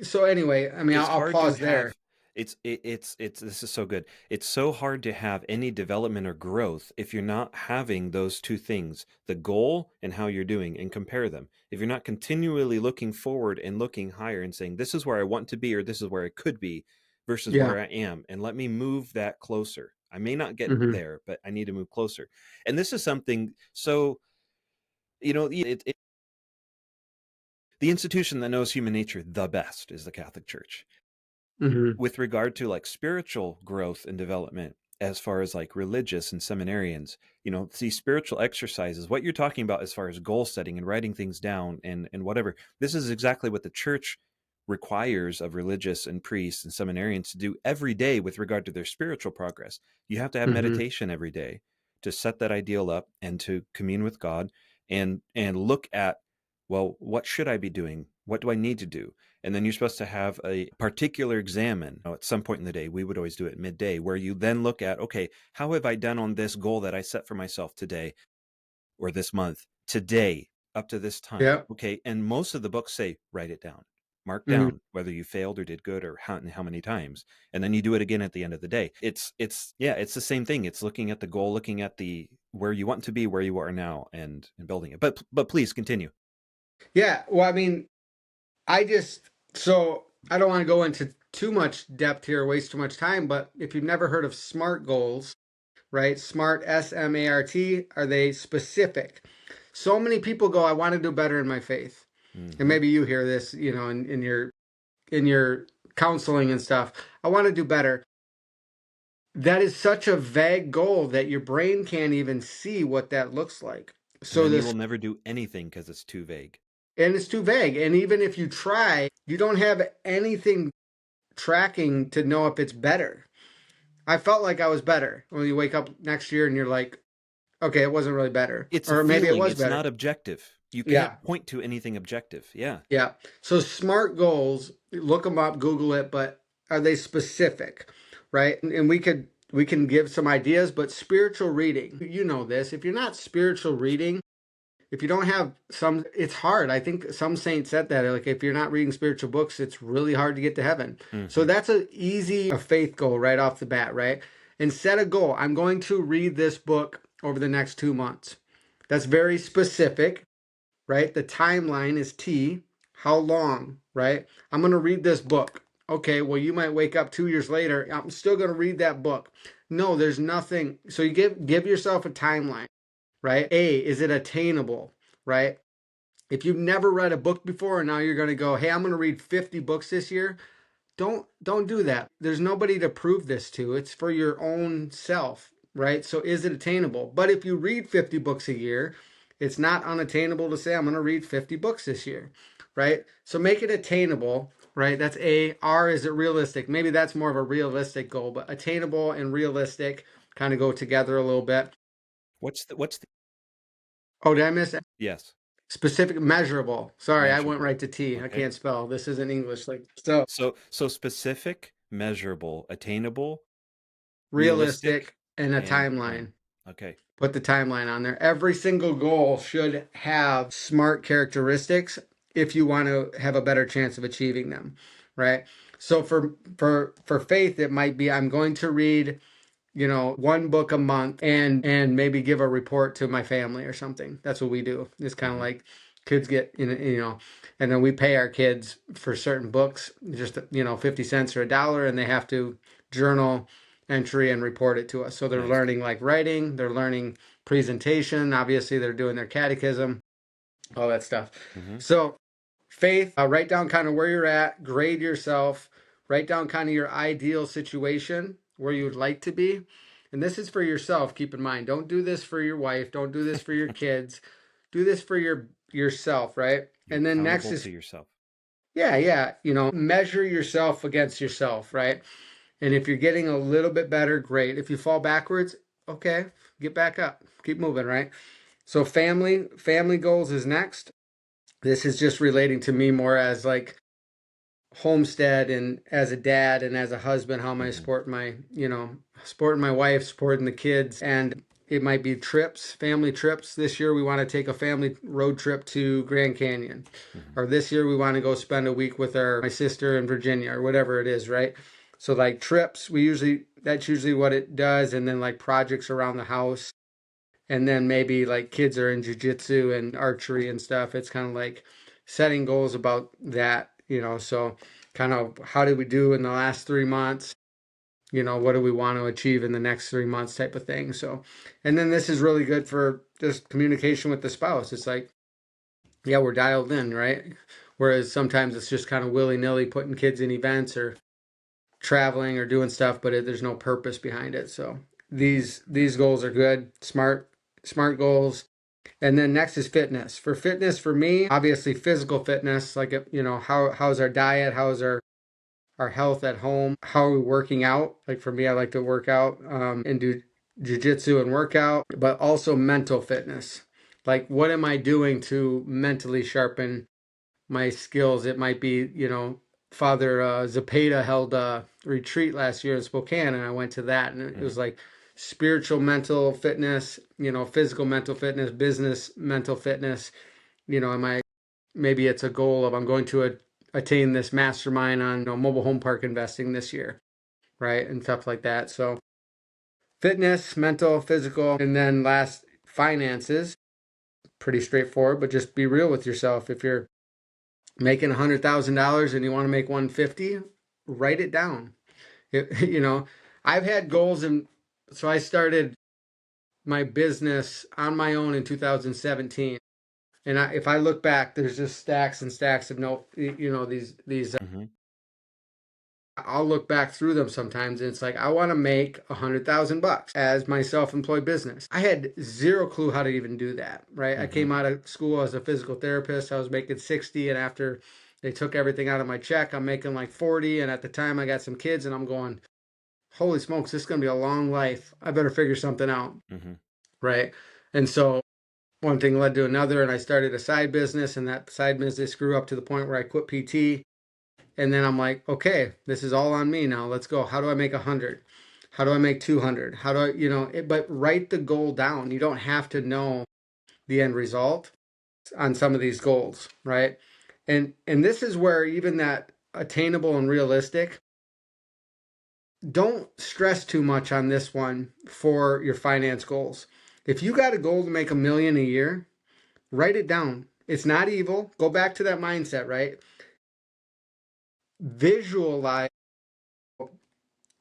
So anyway, I mean, I'll, It's I'll hard to pause there. have it's this is so good. It's so hard to have any development or growth if you're not having those two things, the goal and how you're doing, and compare them. If you're not continually looking forward and looking higher and saying, this is where I want to be or this is where I could be versus Yeah. where I am, and let me move that closer. I may not get Hmm. there, but I need to move closer. And this is something so the institution that knows human nature the best is the Catholic Church Hmm. with regard to like spiritual growth and development as far as like religious and seminarians, see spiritual exercises, what you're talking about as far as goal setting and writing things down and whatever, this is exactly what the church requires of religious and priests and seminarians to do every day with regard to their spiritual progress. You have to have Hmm. meditation every day to set that ideal up and to commune with God and look at well, what should I be doing? What do I need to do? And then you're supposed to have a particular examine at some point in the day. We would always do it midday, where you then look at, okay, how have I done on this goal that I set for myself today or this month, today, up to this time? Yeah. Okay. And most of the books say, write it down, mark Mhm. down whether you failed or did good or how many times. And then you do it again at the end of the day. Yeah, it's the same thing. It's looking at the goal, looking at the where you want to be, where you are now, and building it. But please continue. Yeah. Well, I mean, I just, so I don't want to go into too much depth here, waste too much time, but if you've never heard of SMART goals, right? SMART, SMART, are they specific? So many people go, I want to do better in my faith. And Mm-hmm. maybe you hear this, in your counseling and stuff. I want to do better. That is such a vague goal that your brain can't even see what that looks like. And So then you this will never do anything because it's too vague. and it's too vague. And even if you try, you don't have anything tracking to know if it's better. I felt like I was better when you wake up next year and you're like, okay, it wasn't really better. It's a Or maybe it feeling, was it's better. not objective. You Yeah. can't point to anything objective. Yeah. Yeah. So SMART goals, look them up, Google it, but are they specific? Right? And we can give some ideas, but spiritual reading, you know this. If you're not spiritual reading, if you don't have some, it's hard. I think some saints said that, like, if you're not reading spiritual books, it's really hard to get to heaven. So Mm-hmm. that's a faith goal right off the bat, right? And set a goal. I'm going to read this book over the next 2 months. That's very specific, right? The timeline is T. How long, right? I'm going to read this book. Okay, well, you might wake up 2 years later. I'm still going to read that book. No, there's nothing. So you give yourself a timeline, right? A, is it attainable, right? If you've never read a book before and now you're going to go, hey, I'm going to read 50 books this year, don't do that. There's nobody to prove this to. It's for your own self, right? So is it attainable? But if you read 50 books a year, it's not unattainable to say I'm going to read 50 books this year, right? So make it attainable, right? That's A. R, is it realistic? Maybe that's more of a realistic goal, but attainable and realistic kind of go together a little bit. What's the Oh, did I miss that? yes, Specific, measurable. Sorry, I went measurable. right to T. I Okay. can't spell. This isn't English. Like, so So specific, measurable, attainable, realistic, realistic and a and time. timeline. Okay. Put the timeline on there. Every single goal should have SMART characteristics if you want to have a better chance of achieving them, right? So for faith, it might be I'm going to read, one book a month and maybe give a report to my family or something. That's what we do. It's kind of Mm-hmm. like kids get, and then we pay our kids for certain books, just 50 cents or $1, and they have to journal entry and report it to us. So they're Nice. learning like writing, they're learning presentation, obviously they're doing their catechism, all that stuff. Mm-hmm. So faith, write down kind of where you're at, grade yourself, write down kind of your ideal situation where you would like to be. And this is for yourself, keep in mind. Don't do this for your wife, don't do this for your kids. Do this for yourself, right? You're And then next accountable is to yourself. yeah, measure yourself against yourself, right? And if you're getting a little bit better, great. If you fall backwards, okay, get back up. Keep moving, right? So family goals is next. This is just relating to me more as like homestead and as a dad and as a husband, how am I Mm-hmm. supporting supporting my wife, supporting the kids, and it might be trips, family trips. This year we want to take a family road trip to Grand Canyon, Mm-hmm. or this year we want to go spend a week with my sister in Virginia or whatever it is, right? So like trips, that's usually what it does, and then like projects around the house, and then maybe like kids are in jujitsu and archery and stuff. It's kind of like setting goals about that, so kind of how did we do in the last 3 months? What do we want to achieve in the next 3 months type of thing. So, and then this is really good for just communication with the spouse. It's like, yeah, we're dialed in, right? Whereas sometimes it's just kind of willy-nilly putting kids in events or traveling or doing stuff, but there's no purpose behind it. So these goals are good, smart goals. And then next is fitness. For fitness, for me, obviously physical fitness, like how's our diet, how's our health at home, how are we working out? Like for me, I like to work out and do jujitsu and workout, but also mental fitness. Like, what am I doing to mentally sharpen my skills? It might be, Father Zapata held a retreat last year in Spokane, and I went to that, and it Mm-hmm. was like spiritual mental fitness, physical mental fitness, business mental fitness. Am I maybe it's a goal of I'm going to attain this mastermind on mobile home park investing this year, right? And stuff like that. So fitness, mental, physical, and then last finances. Pretty straightforward, but just be real with yourself. If you're making $100,000 and you want to make 150, write it down. I've had goals, and so I started my business on my own in 2017. And if I look back, there's just stacks and stacks of these. Mm-hmm. I'll look back through them sometimes, and it's like I want to make $100,000 as my self-employed business. I had zero clue how to even do that. Right? I Mm-hmm. came out of school as a physical therapist. I was making 60, and after they took everything out of my check, I'm making like 40. And at the time, I got some kids, and I'm going, "Holy smokes, this is gonna be a long life. I better figure something out." Mm-hmm. Right? And so one thing led to another, and I started a side business, and that side business grew up to the point where I quit PT. And then I'm like, okay, this is all on me now. Let's go. How do I make 100? How do I make 200? How do but write the goal down. You don't have to know the end result on some of these goals, right? And this is where even that attainable and realistic, don't stress too much on this one for your finance goals. If you got a goal to make 1 million a year, write it down. It's not evil. Go back to that mindset, right? Visualize.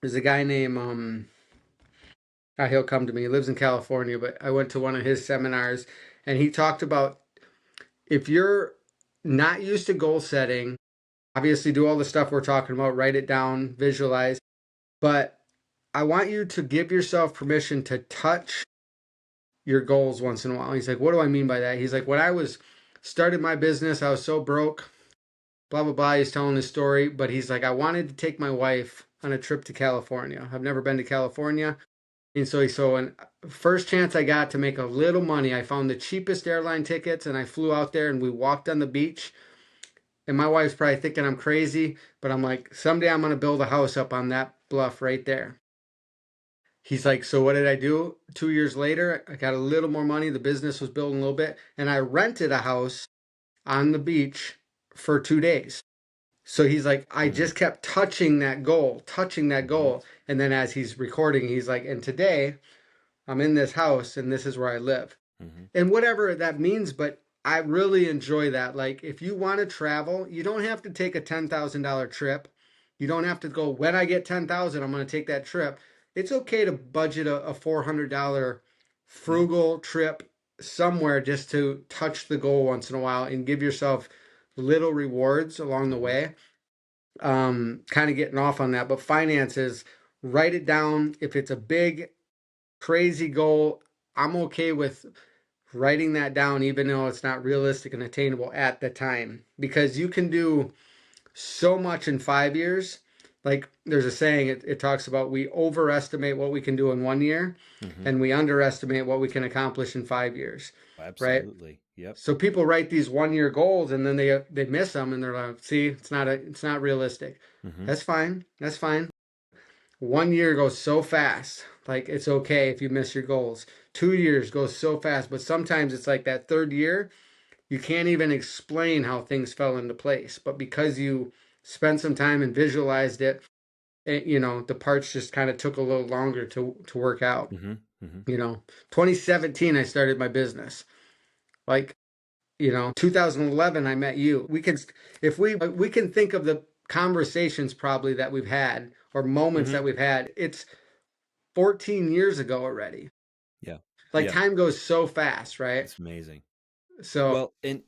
There's a guy named he'll come to me. He lives in California, but I went to one of his seminars, and he talked about if you're not used to goal setting, obviously do all the stuff we're talking about, write it down, visualize, but I want you to give yourself permission to touch your goals once in a while. He's like, what do I mean by that? He's like, when I was started my business, I was so broke, blah blah blah. He's telling his story, but he's like, I wanted to take my wife on a trip to California. I've never been to California. And so first chance I got to make a little money, I found the cheapest airline tickets, and I flew out there and we walked on the beach. And my wife's probably thinking I'm crazy, but I'm like, someday I'm going to build a house up on that bluff right there. He's like, so what did I do? 2 years later, I got a little more money. The business was building a little bit, and I rented a house on the beach for 2 days. So he's like, I Mm-hmm. just kept touching that goal, touching that Mm-hmm. goal. And then as he's recording, he's like, and today I'm in this house and this is where I live. Mm-hmm. And whatever that means, but I really enjoy that. Like, if you want to travel, you don't have to take a $10,000 trip. You don't have to go, when I get 10,000, I'm going to take that trip. It's okay to budget a $400 Yeah. frugal trip somewhere just to touch the goal once in a while and give yourself little rewards along the Mm-hmm. way. Kind of getting off on that, but finances, write it down. If it's a big crazy goal, I'm okay with writing that down, even though it's not realistic and attainable at the time, because you can do so much in 5 years. Like there's a saying, it talks about we overestimate what we can do in 1 year Mm-hmm. and we underestimate what we can accomplish in 5 years, right? Absolutely. Yep. So people write these 1 year goals and then they miss them and they're like, see, it's not realistic. Mm-hmm. That's fine. That's fine. 1 year goes so fast. Like it's okay if you miss your goals. 2 years goes so fast, but sometimes it's like that third year, you can't even explain how things fell into place. But because you spent some time and visualized it, the parts just kind of took a little longer to work out. Mm-hmm. Mm-hmm. 2017 I started my business. Like 2011 I met you. We can think of the conversations probably that we've had or moments Mm-hmm. that we've had. It's 14 years ago already. Yeah. Like Yeah. time goes so fast, right? It's amazing. So, Well, and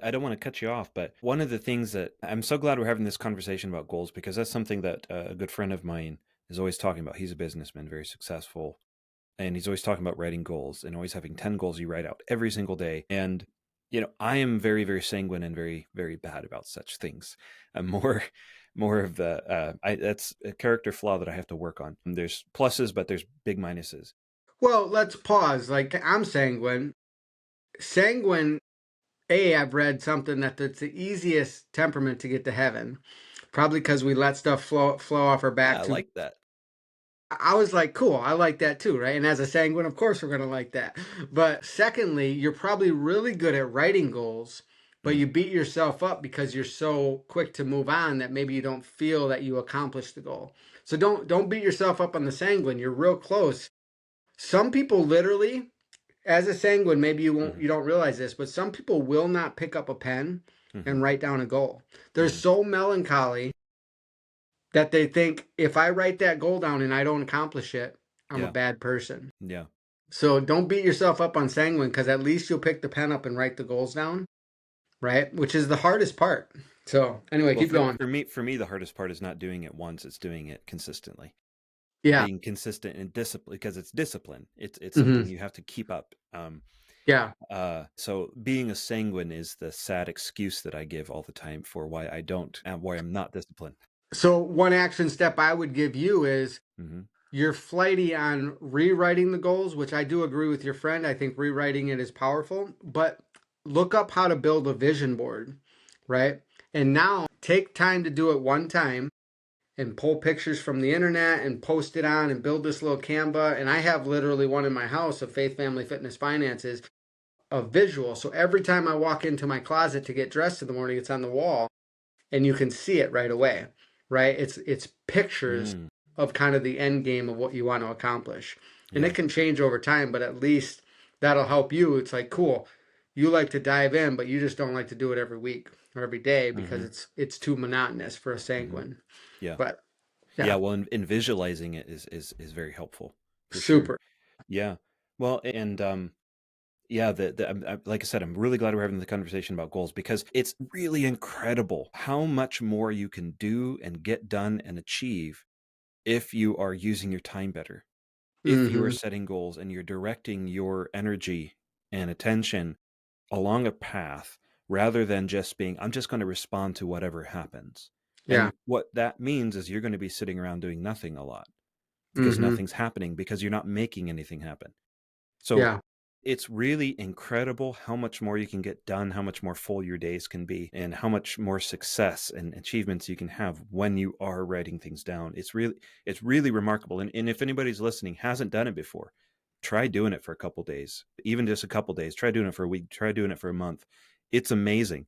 I don't want to cut you off, but one of the things that I'm so glad we're having this conversation about goals, because that's something that a good friend of mine is always talking about. He's a businessman, very successful, and he's always talking about writing goals and always having 10 goals you write out every single day. And I am very, very sanguine and very, very bad about such things. I'm more of the that's a character flaw that I have to work on. And there's pluses, but there's big minuses. well, let's pause. Like I'm sanguine. sanguine, I've read something that it's the easiest temperament to get to heaven, probably because we let stuff flow off our Yeah, back I too. like that. I was like, cool, I like that too, right? And as a sanguine, of course, we're going to like that. But secondly, you're probably really good at writing goals, but Mm, you beat yourself up because you're so quick to move on that maybe you don't feel that you accomplished the goal. So don't beat yourself up on the sanguine. You're real close. Some people literally, as a sanguine, maybe mhm, you don't realize this, but some people will not pick up a pen mhm, and write down a goal. They're mhm. so melancholy that they think if I write that goal down and I don't accomplish it, I'm a Yeah, bad person. yeah. So don't beat yourself up on sanguine because at least you'll pick the pen up and write the goals down, right? Which is the hardest part. So anyway, Well, keep going. for me, the hardest part is not doing it once; it's doing it consistently, Yeah. being consistent and discipline because it's discipline. It's something Hmm. you have to keep up. Yeah. So being a sanguine is the sad excuse that I give all the time for why I don't, why I'm not disciplined. So one action step I would give you is Hmm. you're flighty on rewriting the goals, which I do agree with your friend. I think rewriting it is powerful, but look up how to build a vision board, right? And now take time to do it one time and pull pictures from the internet and post it on and build this little Canva. And I have literally one in my house of Faith, Family, Fitness, Finances, a visual. So every time I walk into my closet to get dressed in the morning, it's on the wall and you can see it right away, right? It's pictures Mm, of kind of the end game of what you want to accomplish. And yeah. it can change over time, but at least that'll help you. It's like, cool, you like to dive in, but you just don't like to do it every week or every day because Hmm. it's too monotonous for a Hmm. sanguine. Yeah. But Yeah. yeah, Well, in visualizing it is very helpful for sure. super. Yeah. Well, and yeah, like I said, I'm really glad we're having the conversation about goals because it's really incredible how much more you can do and get done and achieve if you are using your time better. If you are Hmm. setting goals and you're directing your energy and attention along a path rather than just being, I'm just going to respond to whatever happens. Yeah. And what that means is you're going to be sitting around doing nothing a lot because Hmm. nothing's happening because you're not making anything happen. So Yeah. it's really incredible how much more you can get done, how much more full your days can be, and how much more success and achievements you can have when you are writing things down. It's really remarkable. And if anybody's listening hasn't done it before, try doing it for a couple days, even just a couple days. Try doing it for a week, try doing it for a month. It's amazing.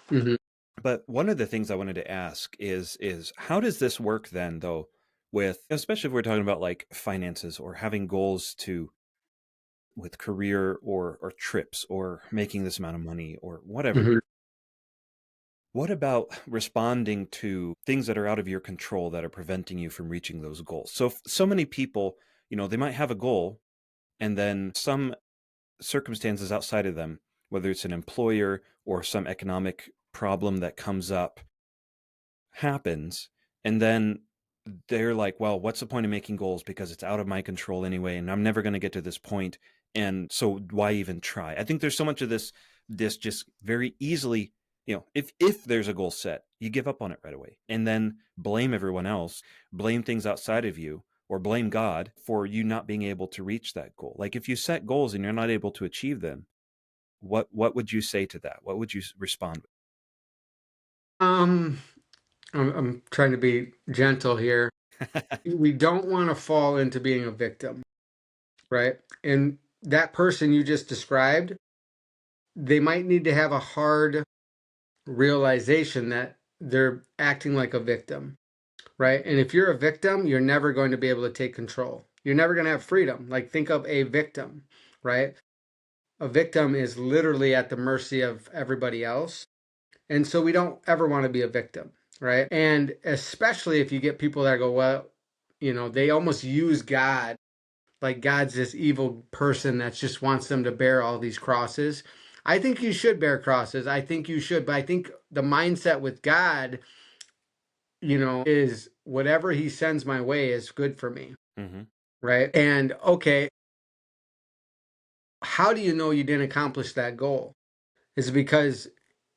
Hmm. But one of the things I wanted to ask is how does this work then though with especially if we're talking about like finances or having goals to with career or trips or making this amount of money or whatever. Hmm. What about responding to things that are out of your control that are preventing you from reaching those goals? So many people, they might have a goal and then some circumstances outside of them, whether it's an employer or some economic problem that comes up happens, and then they're like, well, what's the point of making goals because it's out of my control anyway and I'm never going to get to this point, and so why even try? I think there's so much of this just very easily, if there's a goal set, you give up on it right away and then blame everyone else, blame things outside of you, or blame God for you not being able to reach that goal. Like if you set goals and you're not able to achieve them, what would you say to that? What would you respond Um, I'm trying to be gentle here. with? We don't want to fall into being a victim, right? And that person you just described, they might need to have a hard realization that they're acting like a victim, right? And if you're a victim, you're never going to be able to take control. You're never going to have freedom. Like, think of a victim, right? A victim is literally at the mercy of everybody else. And so we don't ever want to be a victim, right? And especially if you get people that go, well, they almost use God, like God's this evil person that just wants them to bear all these crosses. I think you should bear crosses. I think you should, but I think the mindset with God, is whatever he sends my way is good for me, Hmm. right? And okay, how do you know you didn't accomplish that goal? Is it because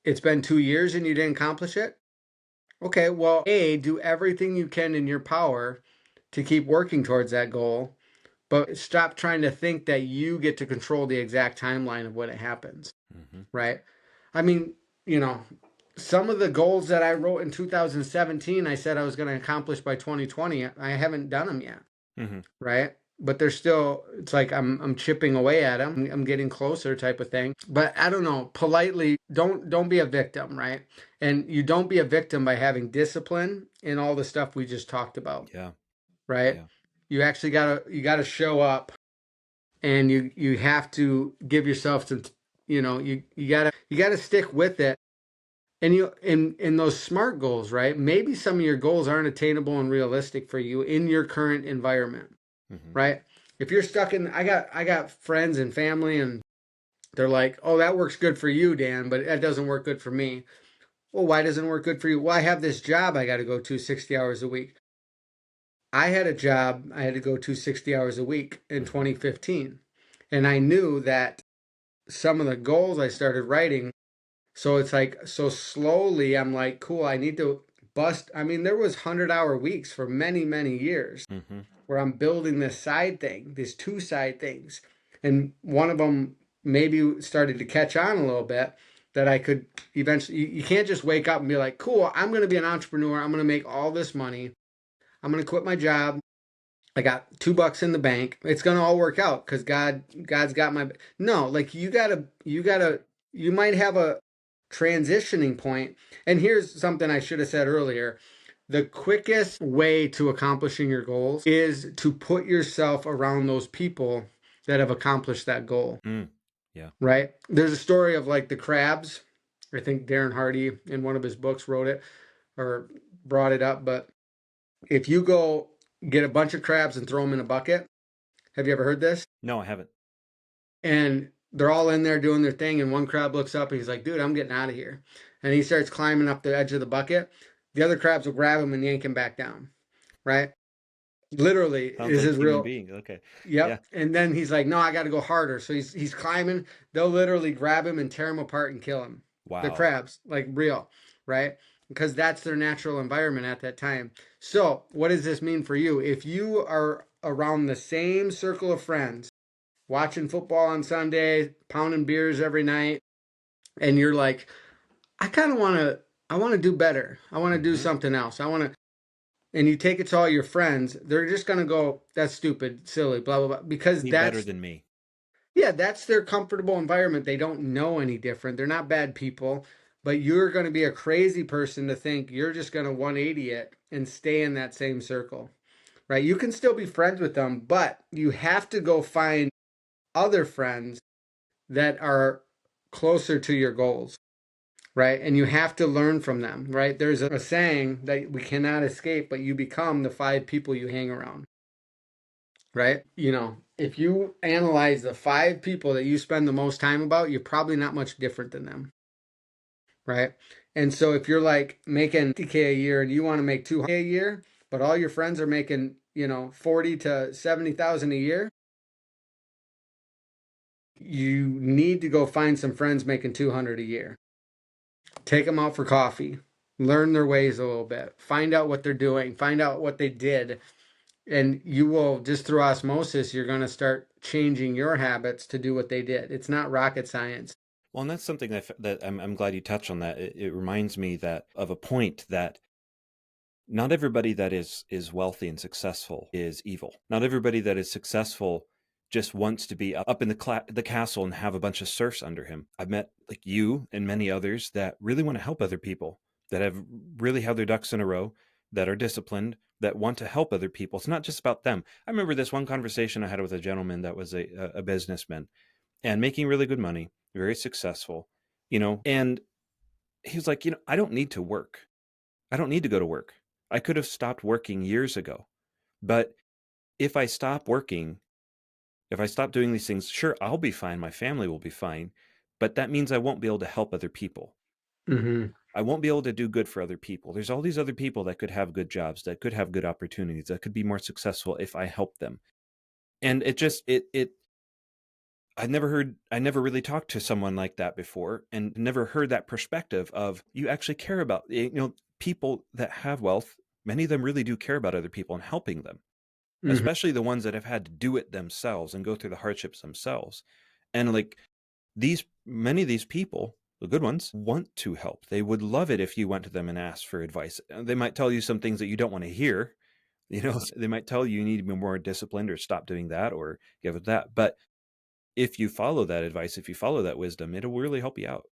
it's been 2 years and you didn't accomplish it? Okay, well, A, do everything you can in your power to keep working towards that goal. but stop trying to think that you get to control the exact timeline of when it happens, Mm-hmm. right? I mean, you know, some of the goals that I wrote in 2017, I said I was going to accomplish by 2020. I haven't done them yet, Mm-hmm. right? But they're still, it's like I'm chipping away at them. I'm getting closer type of thing. But I don't know, politely, don't be a victim, right? And you don't be a victim by having discipline in all the stuff we just talked about, Yeah. right? Yeah. You actually gotta show up, and you have to give yourself some, you gotta stick with it. And you in those SMART goals, right? Maybe some of your goals aren't attainable and realistic for you in your current environment, Mm-hmm. right? If you're stuck in, I got friends and family, and they're like, "Oh, that works good for you, Dan, but that doesn't work good for me." Well, why doesn't it work good for you? Well, I have this job I got to go to 60 hours a week. I had a job I had to go to 60 hours a week in Mm-hmm. 2015, and I knew that some of the goals I started writing. So it's like, so slowly I'm like, cool, I need to bust. I mean, there was 100-hour weeks for many, many years Mm-hmm. where I'm building this side thing, these two side things. And one of them maybe started to catch on a little bit, that I could eventually, you can't just wake up and be like, cool, I'm going to be an entrepreneur. I'm going to make all this money. I'm going to quit my job. I got $2 in the bank. It's gonna all work out because God's got my. No, like you might have a transitioning point. And here's something I should have said earlier. The quickest way to accomplishing your goals is to put yourself around those people that have accomplished that goal, Mm. Yeah. right? There's a story of like the crabs. I think Darren Hardy in one of his books wrote it or brought it up, but if you go get a bunch of crabs and throw them in a bucket, have you ever heard this? No, I haven't. And they're all in there doing their thing, and one crab looks up and he's like, "Dude, I'm getting out of here." And he starts climbing up the edge of the bucket. The other crabs will grab him and yank him back down, right? Literally Sounds is like his human real. being. Okay. Yeah. Yep. And then he's like, "No, I got to go harder." So he's climbing. They'll literally grab him and tear him apart and kill him. The Wow. crabs, like real, right? Because that's their natural environment at that time. So, what does this mean for you? If you are around the same circle of friends, watching football on Sunday, pounding beers every night, and you're like, I kind of I want to do better. I want to do Mm-hmm. something else. I want to, and you take it to all your friends, they're just going to go, that's stupid, silly, blah, blah, blah. Because Be better than me. yeah, that's their comfortable environment. They don't know any different. They're not bad people, but you're going to be a crazy person to think you're just going to 180 it and stay in that same circle, right? You can still be friends with them, but you have to go find other friends that are closer to your goals, right? And you have to learn from them, right? There's a saying that we cannot escape, but you become the 5 people you hang around, right? If you analyze the 5 people that you spend the most time about, you're probably not much different than them, right? And so if you're like making 50K a year and you want to make 200K a year, but all your friends are making, 40 to 70,000 a year, you need to go find some friends making 200 a year. Take them out for coffee, learn their ways a little bit, find out what they're doing, find out what they did, and you will, just through osmosis, you're going to start changing your habits to do what they did. It's not rocket science. Well, and that's something that I'm glad you touched on that. It reminds me that of a point that not everybody that is wealthy and successful is evil. Not everybody that is successful just wants to be up in the castle and have a bunch of serfs under him. I've met like you and many others that really want to help other people, that have really have their ducks in a row, that are disciplined, that want to help other people. It's not just about them. I remember this one conversation I had with a gentleman that was a businessman and making really good money, very successful, and he was like, I don't need to work. I don't need to go to work. I could have stopped working years ago. But if I stop working, if I stop doing these things, sure, I'll be fine. My family will be fine. But that means I won't be able to help other people. Mm-hmm. I won't be able to do good for other people. There's all these other people that could have good jobs, that could have good opportunities, that could be more successful if I help them. And I never really talked to someone like that before and never heard that perspective of you actually care about, people that have wealth. Many of them really do care about other people and helping them. Hmm. especially the ones that have had to do it themselves and go through the hardships themselves. And like these, many of these people, the good ones, want to help. They would love it if you went to them and asked for advice. They might tell you some things that you don't want to hear. They might tell you need to be more disciplined or stop doing that or give it that. But if you follow that advice, if you follow that wisdom, it'll really help you out.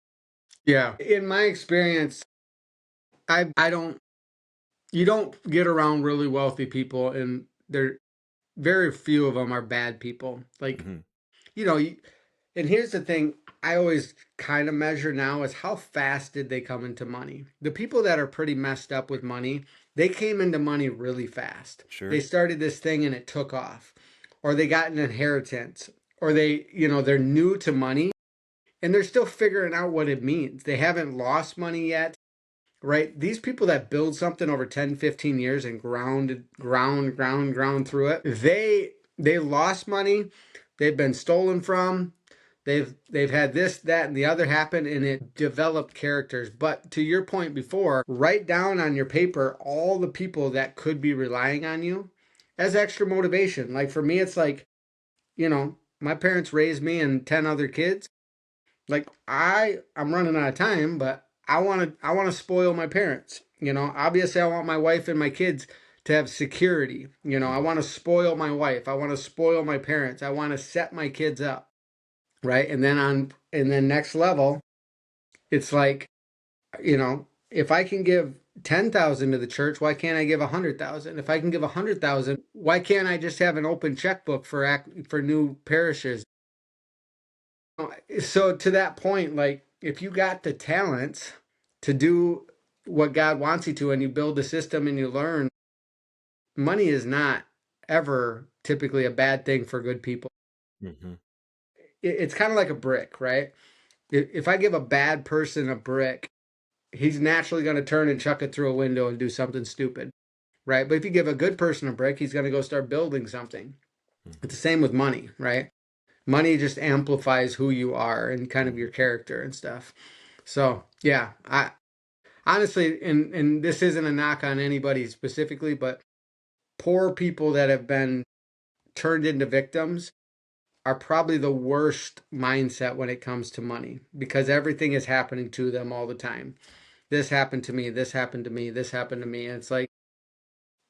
Yeah. In my experience, I don't you don't get around really wealthy people, and there very few of them are bad people. Like, Hmm. you know, and here's the thing I always kind of measure now is how fast did they come into money? The people that are pretty messed up with money, they came into money really fast. They Sure. started this thing and it took off. Or they got an inheritance. Or they're new to money and they're still figuring out what it means. They haven't lost money yet, right? These people that build something over 10, 15 years and ground through it, they lost money, they've been stolen from, they've had this, that, and the other happen, and it developed characters. But to your point before, write down on your paper all the people that could be relying on you as extra motivation. Like for me, it's like, my parents raised me and 10 other kids. Like I'm running out of time, but I want to spoil my parents. Obviously I want my wife and my kids to have security. I Hmm. want to spoil my wife. I want to spoil my parents. I want to set my kids up, right? And then next level, it's like, if I can give 10,000 to the church, why can't I give 100,000? If I can give 100,000, why can't I just have an open checkbook for new parishes? So to that point, like if you got the talents to do what God wants you to and you build the system and you learn, money is not ever typically a bad thing for good people. Hmm. It's kind of like a brick, right? If I give a bad person a brick, he's naturally going to turn and chuck it through a window and do something stupid, right? But if you give a good person a brick, he's going to go start building something. It's Hmm. the same with money, right? Money just amplifies who you are and kind of your Hmm. character and stuff. So yeah, I honestly, and this isn't a knock on anybody specifically, but poor people that have been turned into victims are probably the worst mindset when it comes to money because everything is happening to them all the time. This happened to me, this happened to me, this happened to me. And it's like,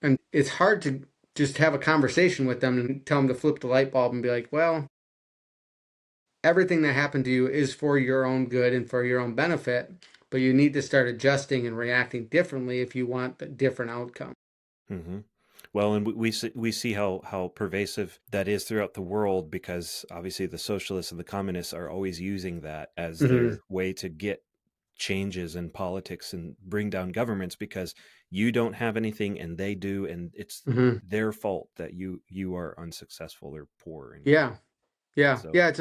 and it's hard to just have a conversation with them and tell them to flip the light bulb and be like, well, everything that happened to you is for your own good and for your own benefit, but you need to start adjusting and reacting differently if you want a different outcome. Hmm. Well, and we see how pervasive that is throughout the world because obviously the socialists and the communists are always using that as Hmm. their way to get changes in politics and bring down governments because you don't have anything and they do, and it's Hmm. their fault that you are unsuccessful or poor or anything. Yeah, yeah, So yeah. It's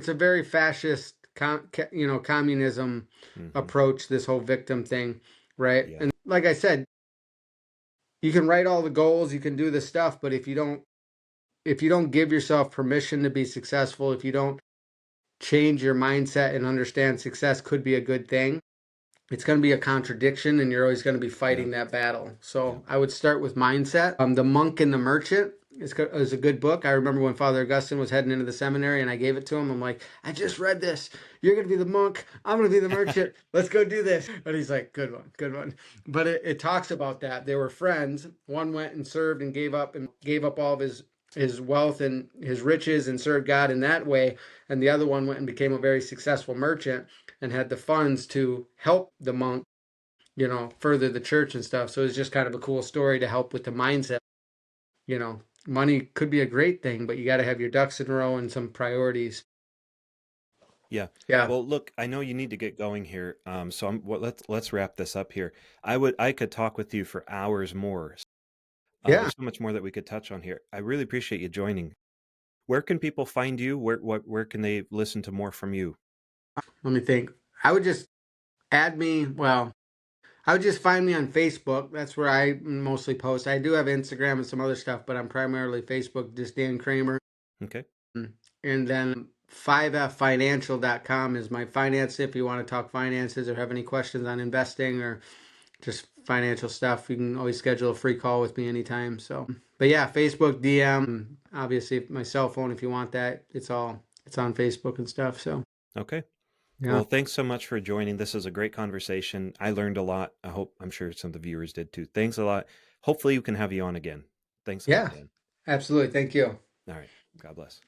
a very fascist, communism hmm. approach. This whole victim thing, right? Yeah. And like I said, you can write all the goals, you can do the stuff, but if you don't give yourself permission to be successful, if you don't change your mindset and understand success could be a good thing, it's going to be a contradiction and you're always going to be Yeah. fighting that battle. Yeah. So I would start with mindset. The Monk and the Merchant is a good book. I remember when Father Augustine was heading into the seminary and I gave it to him. I'm like, I just read this. You're going to be the monk. I'm going to be the merchant. Let's go do this. And he's like, good one, good one. But it talks about that. They were friends. One went and served and gave up all of his wealth and his riches and served God in that way. And the other one went and became a very successful merchant and had the funds to help the monk, further the church and stuff. So it's just kind of a cool story to help with the mindset. Money could be a great thing, but you got to have your ducks in a row and some priorities. Yeah. Yeah. Well, look, I know you need to get going here. So let's wrap this up here. I could talk with you for hours more. Yeah. There's so much more that we could touch on here. I really appreciate you joining. Where can people find you? Where can they listen to more from you? Let me think. I would just add me. Well, I would just find me on Facebook. That's where I mostly post. I do have Instagram and some other stuff, but I'm primarily Facebook, just Dan Kramer. Okay. And then 5ffinancial.com is my finance. If you want to talk finances or have any questions on investing or just financial stuff, you can always schedule a free call with me anytime. So, but but yeah, Facebook DM, obviously my cell phone if you want that. It's on Facebook and stuff. So Okay. yeah. Well, thanks so much for joining. This is a great conversation. I learned a lot. I'm sure some of the viewers did too. Thanks a lot. Hopefully, we can have you on again. Thanks a lot, Yeah, Dan. absolutely. Thank you. All right. God bless.